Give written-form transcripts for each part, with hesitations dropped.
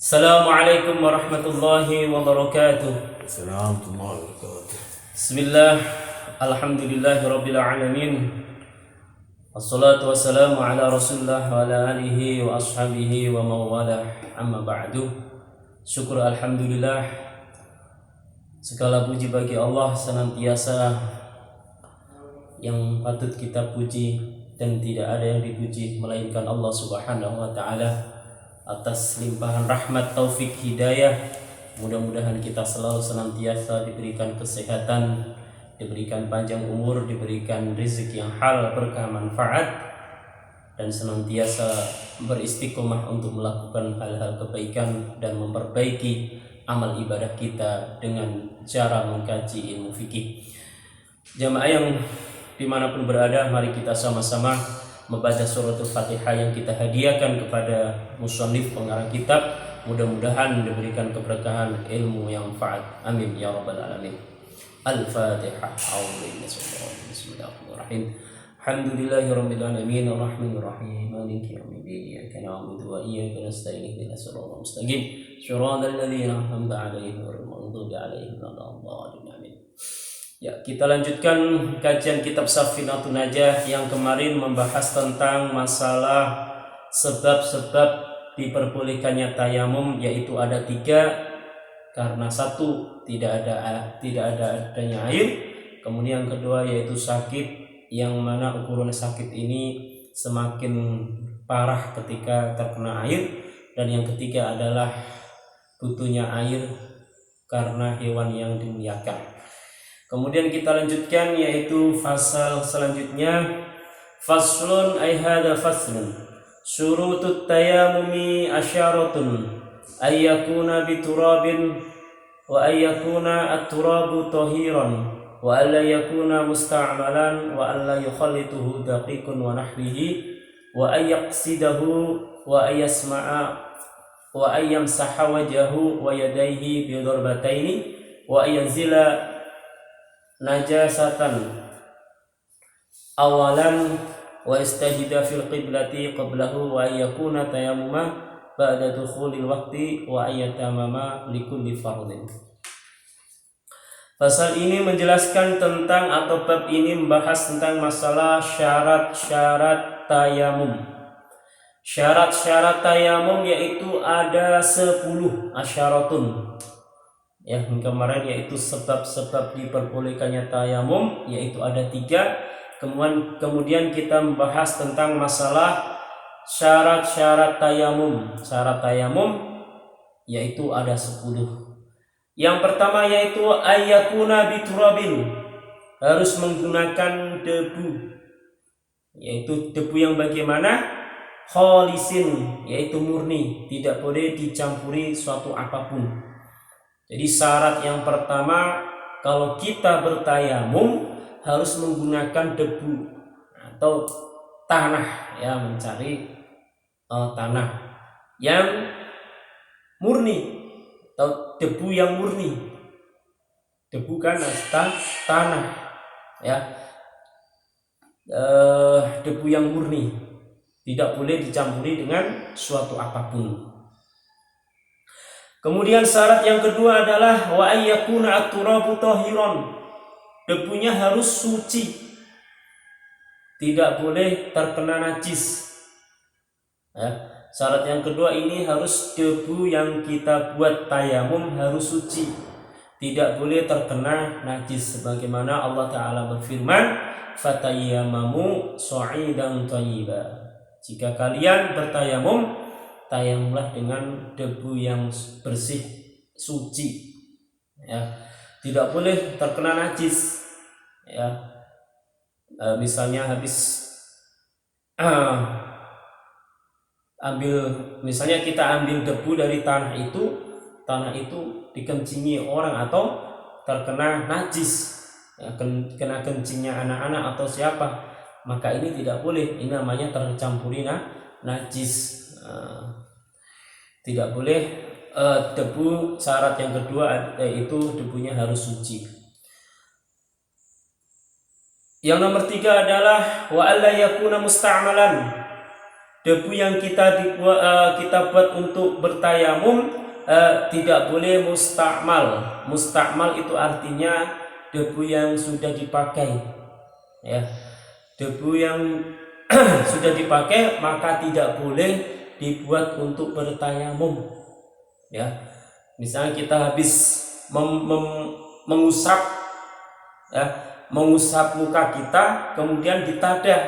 Assalamualaikum warahmatullahi wabarakatuh. Assalamualaikum warahmatullahi wabarakatuh. Bismillah, alhamdulillahi rabbil alamin. Wassalatu wassalamu ala rasulillah wa ala alihi wa ashabihi wa mawalah. Amma ba'du. Syukur alhamdulillah, segala puji bagi Allah senantiasa yang patut kita puji, dan tidak ada yang dipuji melainkan Allah subhanahu wa ta'ala atas limpahan rahmat, taufik, hidayah. Mudah-mudahan kita selalu senantiasa diberikan kesehatan, diberikan panjang umur, diberikan rezeki yang halal, berkah, manfaat, dan senantiasa beristiqomah untuk melakukan hal-hal kebaikan dan memperbaiki amal ibadah kita dengan cara mengkaji ilmu fikih. Jamaah yang dimanapun berada, mari kita sama-sama membaca suratul Fatihah yang kita hadiahkan kepada musannif pengarang kitab. Mudah-mudahan diberikan keberkahan ilmu yang manfaat. Amin ya rabbal alamin. Al-Fatihah. Bismillahirrahmanirrahim. Alhamdulillahirabbil alamin arrahmanir rahim maliki yaumiddin iyyaka na'budu wa iyyaka nasta'in ihdinas siratal mustaqim siratal ladzina an'amta 'alaihim ghairil maghdubi 'alaihim waladdallin. Amin. Ya, kita lanjutkan kajian kitab Safinatun Najah yang kemarin membahas tentang masalah sebab-sebab diperbolehkannya tayamum, yaitu ada 3. Karena 1, tidak adanya air, kemudian kedua yaitu sakit, yang mana ukuran sakit ini semakin parah ketika terkena air, dan yang ketiga adalah butuhnya air karena hewan yang dimuliakan. Kemudian kita lanjutkan yaitu fasal selanjutnya, faslun ay hadza faslun syurutut tayammumi asyaratun ay yakuna biturabin wa ay yakuna at-turabu tahiran wa alla yakuna musta'malan wa alla yukhallituhu daqiqun wa nahwihi wa ay yaqsidahu wa ay yasma'a wa ay yamsaha wajhahu wa yadayhi bi darbataini wa ay yanzila najasatan awalan wa istahida fil qiblati qablahu wa yakuna tayammuma ba'da dukhulil waqti wa ayatamama likulli fardhin. Pasal ini menjelaskan tentang, atau bab ini membahas tentang masalah syarat-syarat tayamum. Syarat-syarat tayamum yaitu ada 10 asyaratun. Ya, kemarin yaitu sebab-sebab diperbolehkannya tayamum, yaitu ada 3. Kemudian kita membahas tentang masalah syarat-syarat tayamum. Syarat tayamum yaitu ada 10. Yang pertama yaitu ayyakuna biturabin, harus menggunakan debu, yaitu debu yang bagaimana? Khalisin, yaitu murni, tidak boleh dicampuri suatu apapun. Jadi syarat yang pertama, kalau kita bertayamum harus menggunakan debu atau tanah, ya, mencari tanah yang murni atau debu yang murni. Debu kan tanah, ya, debu yang murni, tidak boleh dicampuri dengan suatu apapun. Kemudian syarat yang kedua adalah wa ayyakuna at-turabu tahiran, debunya harus suci, tidak boleh terkena najis. Ya, syarat yang kedua ini harus debu yang kita buat tayamum harus suci, tidak boleh terkena najis, sebagaimana Allah Ta'ala berfirman, fatayyamamu sha'idan thayyiba, jika kalian bertayamum, tayamumlah dengan debu yang bersih, suci, ya, tidak boleh terkena najis. Ya, misalnya habis misalnya kita ambil debu dari tanah itu dikencingi orang atau terkena najis, ya, kena kencingnya anak-anak atau siapa, maka ini tidak boleh, ini namanya tercampuri najis. Tidak boleh debu. Syarat yang kedua yaitu debunya harus suci. Yang nomor 3 adalah wa alla yakuna musta'malan, debu yang kita buat untuk bertayamum tidak boleh mustakmal. Mustakmal itu artinya debu yang sudah dipakai, ya. Debu yang sudah dipakai maka tidak boleh dibuat untuk bertayamum, ya. Misalnya kita habis mengusap, ya, mengusap muka kita, kemudian ditadah,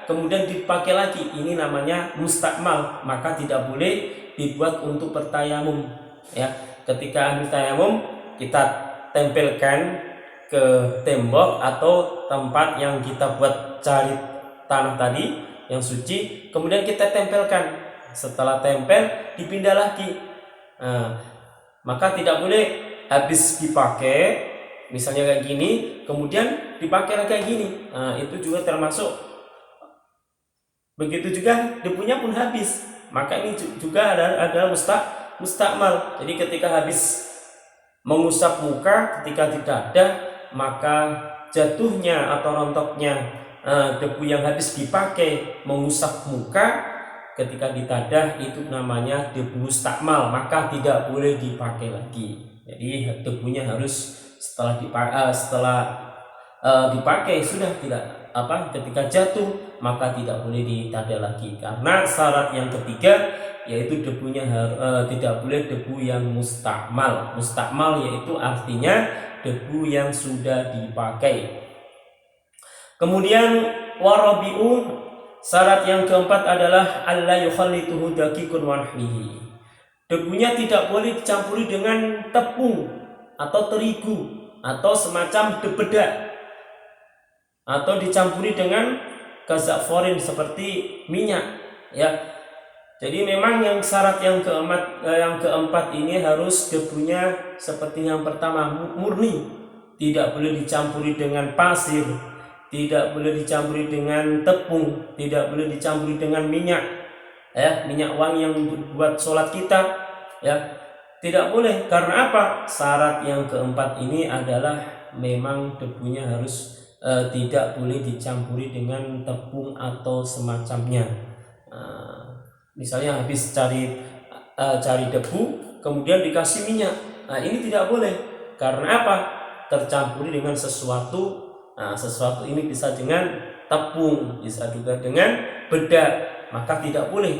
kemudian dipakai lagi, ini namanya mustakmal, maka tidak boleh dibuat untuk bertayamum, ya. Ketika ambil tayamum, kita tempelkan ke tembok atau tempat yang kita buat cari tanah tadi yang suci, kemudian kita tempelkan. Setelah tempel dipindah lagi. Maka tidak boleh habis dipakai misalnya kayak gini kemudian dipakai lagi kayak gini. Itu juga termasuk. Begitu juga debunya pun habis, maka ini juga ada mustakmal. Jadi ketika habis mengusap muka, ketika ditadah, maka jatuhnya atau rontoknya debu yang habis dipakai mengusap muka ketika ditadah itu namanya debu mustakmal, maka tidak boleh dipakai lagi. Jadi debunya harus setelah dipakai sudah tidak ketika jatuh maka tidak boleh ditadah lagi, karena syarat yang ketiga yaitu debunya tidak boleh debu yang mustakmal. Mustakmal yaitu artinya debu yang sudah dipakai. Kemudian warabi'u, syarat yang keempat adalah alla yukhallituhu daqiqun wa nahwihi. Debunya tidak boleh dicampuri dengan tepung atau terigu atau semacam debedak, atau dicampuri dengan kazaforin seperti minyak, ya. Jadi memang yang syarat yang keempat ini harus debunya seperti yang pertama, murni, tidak boleh dicampuri dengan pasir, tidak boleh dicampuri dengan tepung, tidak boleh dicampuri dengan minyak, ya, minyak wangi yang buat sholat kita, ya, tidak boleh. Karena apa? Syarat yang keempat ini adalah memang debunya harus tidak boleh dicampuri dengan tepung atau semacamnya. Misalnya habis cari debu kemudian dikasih minyak, ini tidak boleh. Karena apa? Tercampuri dengan sesuatu. Sesuatu ini bisa dengan tepung, bisa juga dengan bedak, maka tidak boleh.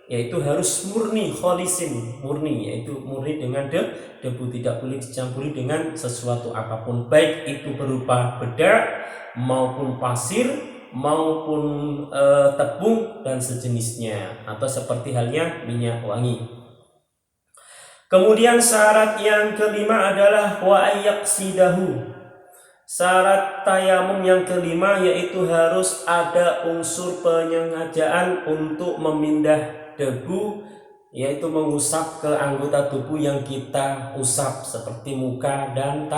Yaitu harus murni, kholisin, murni, yaitu murni dengan debu, tidak boleh dicampuri dengan sesuatu apapun, baik itu berupa bedak maupun pasir maupun tepung dan sejenisnya, atau seperti halnya minyak wangi. Kemudian syarat yang kelima adalah wa ayyaqsidahu. Syarat tayamum yang kelima yaitu harus ada unsur penyengajaan untuk memindah debu, yaitu mengusap ke anggota tubuh yang kita usap seperti muka dan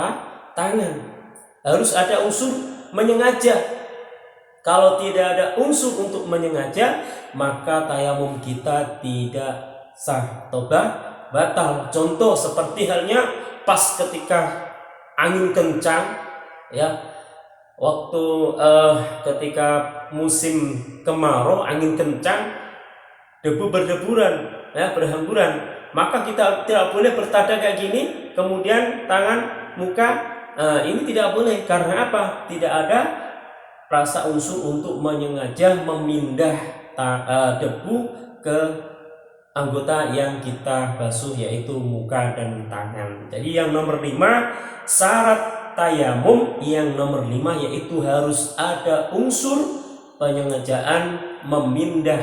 tangan. Harus ada unsur menyengaja. Kalau tidak ada unsur untuk menyengaja, maka tayamum kita tidak sah, batal. Contoh seperti halnya pas ketika angin kencang, ya, waktu ketika musim kemarau angin kencang, debu berdeburan, ya, berhamburan, maka kita tidak boleh bertadah kayak gini, kemudian tangan, muka, ini tidak boleh. Karena apa? Tidak ada rasa unsur untuk menyengaja memindah debu ke anggota yang kita basuh, yaitu muka dan tangan. Jadi yang nomor 5, syarat tayamum yang nomor 5 yaitu harus ada unsur penyengajaan memindah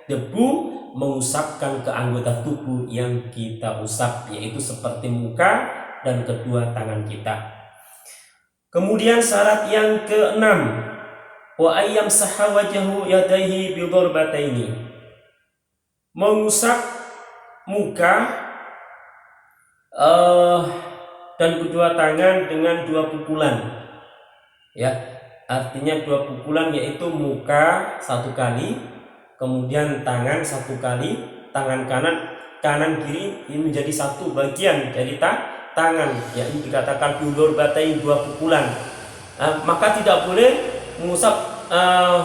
debu, mengusapkan ke anggota tubuh yang kita usap, yaitu seperti muka dan kedua tangan kita. Kemudian syarat yang ke-6, wa ayyam sahawajahu yadaihi bidharbataini, mengusap muka dan kedua tangan dengan 2 pukulan, ya, artinya 2 pukulan yaitu muka 1 kali, kemudian tangan 1 kali, tangan kanan kiri ini menjadi 1 bagian dari tangan, yaitu dikatakan bidharbataini 2 pukulan. Maka tidak boleh mengusap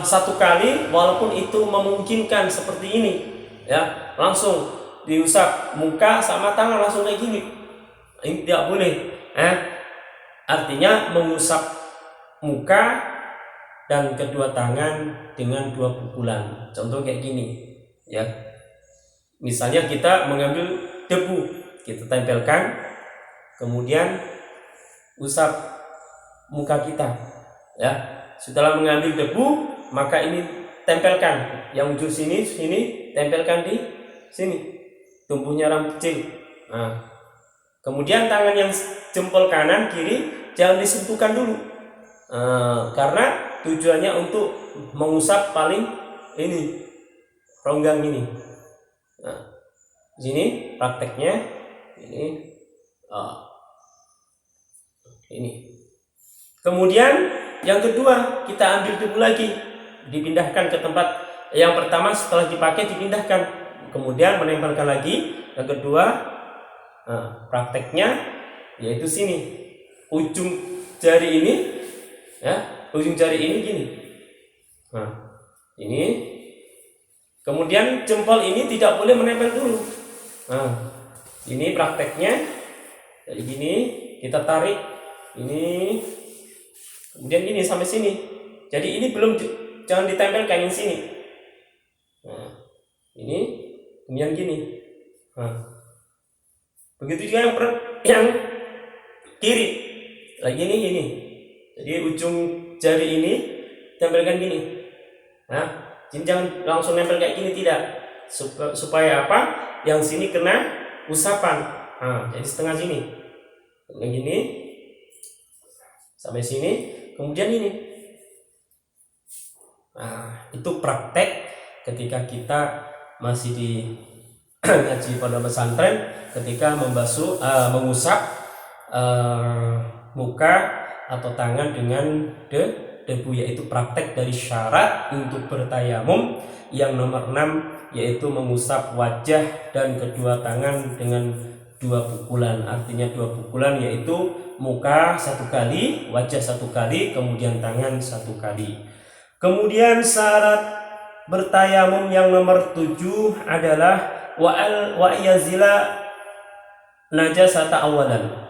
satu kali, walaupun itu memungkinkan seperti ini, ya langsung diusap muka sama tangan langsung kayak gini, ini tidak boleh. Artinya mengusap muka dan kedua tangan dengan 2 pukulan. Contoh kayak gini, ya. Misalnya kita mengambil debu, kita tempelkan, kemudian usap muka kita, ya. Setelah mengambil debu, maka ini tempelkan yang ujung sini tempelkan di sini, tumbuhnya rambut kecil. Nah, kemudian tangan yang jempol kanan kiri jangan disentuhkan dulu, karena tujuannya untuk mengusap paling ini ronggang ini. Nah, sini prakteknya ini. Kemudian yang kedua, kita ambil debu lagi, dipindahkan ke tempat yang pertama. Setelah dipakai dipindahkan, kemudian menempelkan lagi. Yang kedua, prakteknya yaitu sini, ujung jari ini, ya, ujung jari ini gini. Nah, ini. Kemudian jempol ini tidak boleh menempel dulu. Nah, ini prakteknya jadi gini, kita tarik ini, kemudian gini sampai sini. Jadi ini belum, jangan ditempelkan yang sini. Nah, ini kemudian gini. Nah, begitu juga yang kiri, lagi ini. Jadi ujung jari ini tempelkan gini. Nah, jangan langsung nempel kayak gini, tidak. Supaya apa? Yang sini kena usapan. Nah, jadi setengah sini. Kemudian gini sampai sini, kemudian ini. Nah, itu praktek ketika kita masih di ngaji pada pesantren, ketika mengusap muka atau tangan dengan debu, yaitu praktek dari syarat untuk bertayamum yang nomor 6, yaitu mengusap wajah dan kedua tangan dengan 2 pukulan. Artinya 2 pukulan yaitu muka 1 kali, wajah 1 kali, kemudian tangan 1 kali. Kemudian syarat bertayamum yang nomor 7 adalah wa yazila najasata awalan.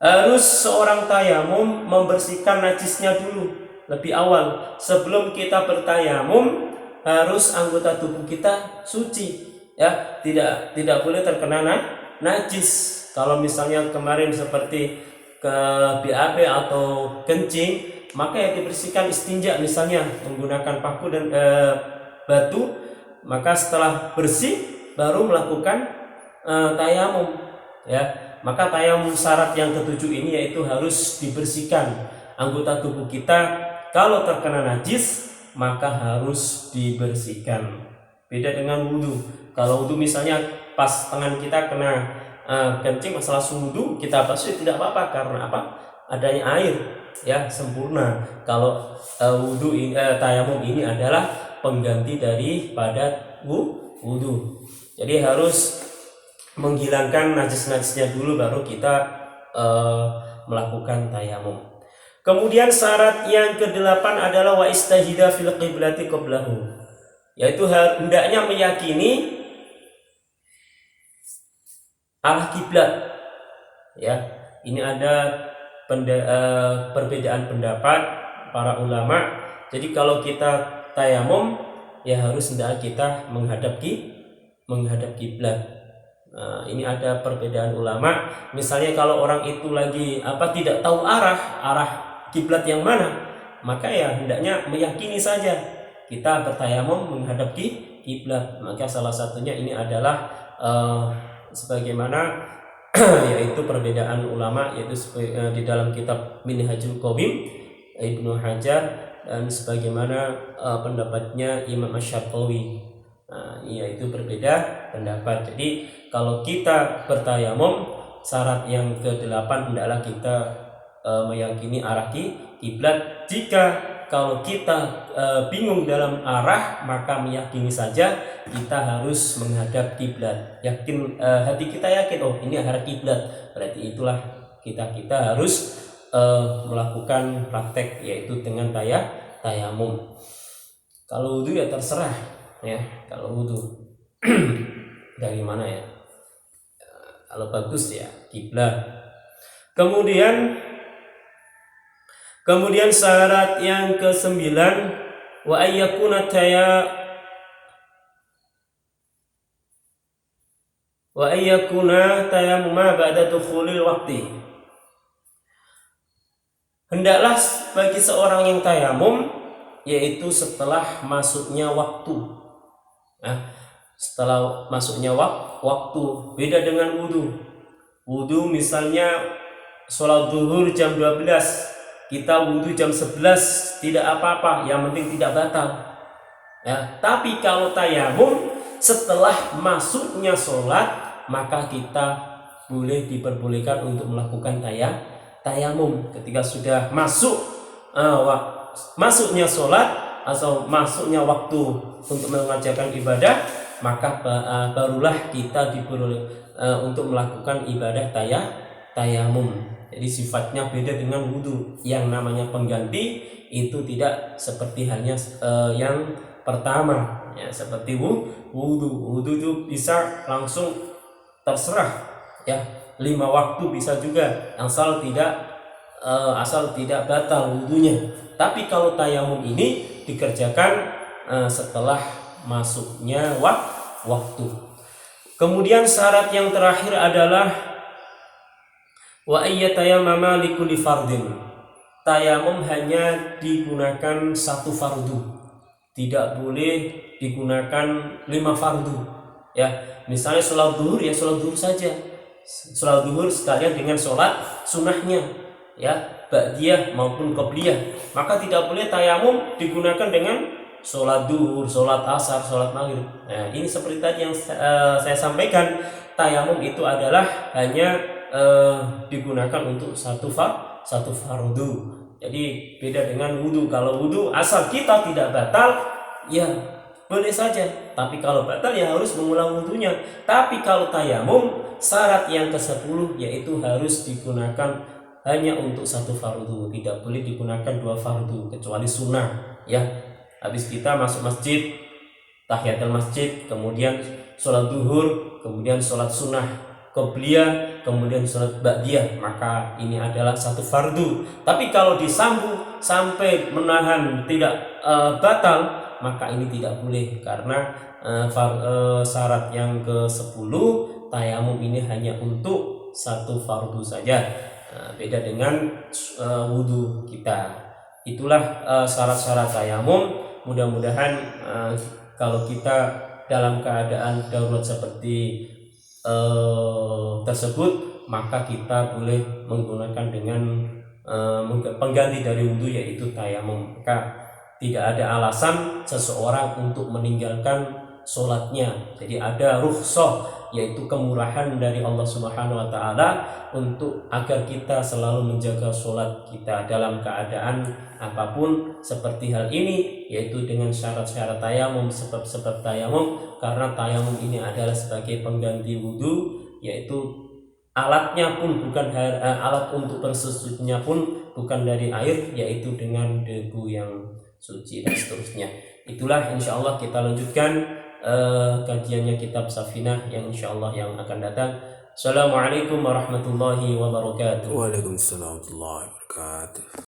Harus seorang tayamum membersihkan najisnya dulu lebih awal. Sebelum kita bertayamum, harus anggota tubuh kita suci, ya, tidak boleh terkena najis. Kalau misalnya kemarin seperti ke BAB atau kencing, maka ya dibersihkan istinja, misalnya menggunakan paku dan batu. Maka setelah bersih baru melakukan tayamum, ya. Maka tayamum syarat yang ke-7 ini yaitu harus dibersihkan anggota tubuh kita. Kalau terkena najis maka harus dibersihkan. Beda dengan wudhu. Kalau wudhu misalnya pas tangan kita kena kencing, masalah wudhu kita basuh tidak apa-apa, karena apa? Adanya air, ya, sempurna. Kalau wudhu tayamum ini adalah pengganti daripada wudhu. Jadi harus menghilangkan najis-najisnya dulu baru kita melakukan tayamum. Kemudian syarat yang ke-8 adalah wa istahida fil qiblati qablahu, yaitu hendaknya meyakini arah kiblat, ya. Ini ada perbedaan pendapat para ulama. Jadi kalau kita tayamum, ya harus hendaknya kita menghadap kiblat. Nah, ini ada perbedaan ulama. Misalnya kalau orang itu lagi tidak tahu arah kiblat yang mana, maka ya hendaknya meyakini saja kita bertayamum menghadap kiblat. Maka salah satunya ini adalah sebagaimana yaitu perbedaan ulama, yaitu di dalam kitab Minhajul Qawim Ibnu Hajar, dan sebagaimana pendapatnya Imam Asy-Syafi'i. Nah, yaitu berbeda pendapat. Jadi kalau kita bertayamum, syarat yang ke-8 hendaklah kita meyakini arah kiblat. Jika kalau kita bingung dalam arah, maka meyakini saja kita harus menghadap kiblat. Hati kita yakin, oh ini arah kiblat, berarti itulah kita harus melakukan praktek, yaitu dengan tayamum. Kalau wudu ya terserah ya. Kalau wudu dari mana ya? Kalau bagus ya kiblat. Kemudian syarat yang ke-9 wa ayyakuna tayammuma ba'da dukhulil waqti. Hendaklah bagi seorang yang tayamum yaitu setelah masuknya waktu. Nah, setelah masuknya waktu, beda dengan wudu. Wudu misalnya sholat zuhur jam 12, kita wudu jam 11, tidak apa-apa, yang penting tidak batal. Ya, tapi kalau tayamum setelah masuknya sholat, maka kita diperbolehkan untuk melakukan tayamum ketika sudah masuknya sholat atau masuknya waktu untuk mengerjakan ibadah, maka barulah kita diperbolehkan untuk melakukan ibadah tayamum. Jadi sifatnya beda dengan wudu. Yang namanya pengganti itu tidak seperti halnya yang pertama ya, seperti wudu itu bisa langsung terserah ya, 5 waktu bisa juga, asal tidak batal wudunya. Tapi kalau tayamum ini dikerjakan setelah masuknya waktu. Kemudian syarat yang terakhir adalah wa ayyatayammama likulli fardin. Tayamum hanya digunakan satu fardu, tidak boleh digunakan 5 fardu ya. Misalnya sholat zuhur ya sholat zuhur saja, sholat zuhur sekalian dengan sholat sunnahnya ya, ba'diyah maupun qobliyah. Maka tidak boleh tayamum digunakan dengan sholat zuhur, sholat asar, sholat maghrib. Nah, ini seperti tadi yang saya sampaikan, tayamum itu adalah hanya digunakan untuk satu fardu. Jadi beda dengan wudu. Kalau wudu asal kita tidak batal ya boleh saja, tapi kalau batal ya harus mengulang wudunya. Tapi kalau tayamum syarat yang ke-10 yaitu harus digunakan hanya untuk satu fardu, tidak boleh digunakan 2 fardu kecuali sunnah ya. Habis kita masuk masjid, tahiyatul masjid, kemudian sholat zuhur, kemudian sholat sunnah qobliyah, kemudian sholat ba'diyah, maka ini adalah satu fardu. Tapi kalau disambung sampai menahan tidak batal, maka ini tidak boleh, karena syarat yang ke-10 tayamum ini hanya untuk satu fardu saja, beda dengan wudu kita. Itulah syarat-syarat tayamum. Mudah-mudahan kalau kita dalam keadaan darurat seperti tersebut, maka kita boleh menggunakan dengan pengganti dari wudu yaitu tayamum. Maka tidak ada alasan seseorang untuk meninggalkan sholatnya. Jadi ada rukhsah, yaitu kemurahan dari Allah Subhanahu wa taala untuk agar kita selalu menjaga sholat kita dalam keadaan apapun seperti hal ini, yaitu dengan syarat-syarat tayamum, sebab-sebab tayamum. Karena tayamum ini adalah sebagai pengganti wudu, yaitu alatnya pun bukan alat untuk bersucinya pun bukan dari air, yaitu dengan debu yang suci dan seterusnya. Itulah insyaallah kita lanjutkan kajiannya kitab Safinah yang insyaallah yang akan datang. Assalamualaikum warahmatullahi wabarakatuh. Waalaikumsalam warahmatullahi wabarakatuh.